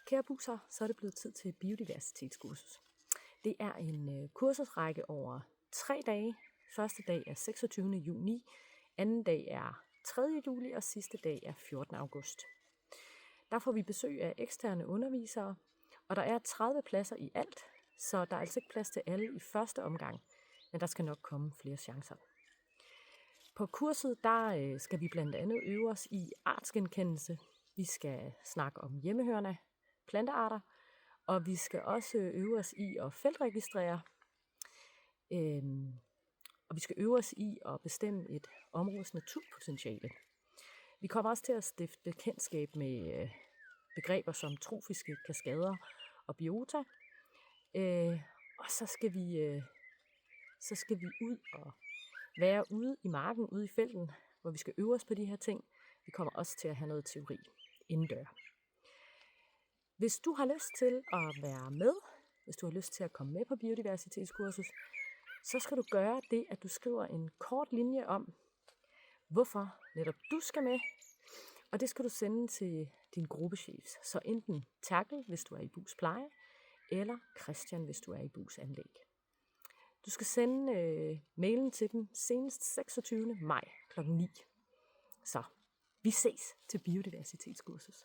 Kære busser, så er det blevet tid til biodiversitetskursus. Det er en kursusrække over 3 dage. Første dag er 26. juni, anden dag er 3. juli og sidste dag er 14. august. Der får vi besøg af eksterne undervisere, og der er 30 pladser i alt, så der er altså ikke plads til alle i første omgang, men der skal nok komme flere chancer. På kurset der skal vi blandt andet øve os i artsgenkendelse. Vi skal snakke om hjemmehørende plantearter, og vi skal også øve os i at feltregistrere, og vi skal øve os i at bestemme et områdes naturpotentiale. Vi kommer også til at stifte bekendtskab med begreber som trofiske kaskader og biota, og så skal vi ud og være ude i marken, ude i felten, hvor vi skal øve os på de her ting. Vi kommer også til at have noget teori indendør. Hvis du har lyst til at være med, hvis du har lyst til at komme med på biodiversitetskursus, så skal du gøre det, at du skriver en kort linje om, hvorfor netop du skal med, og det skal du sende til din gruppechef. Så enten Terkel, hvis du er i Bus Pleje, eller Christian, hvis du er i Bus Anlæg. Du skal sende mailen til dem senest 26. maj kl. 9. Så vi ses til biodiversitetskursus.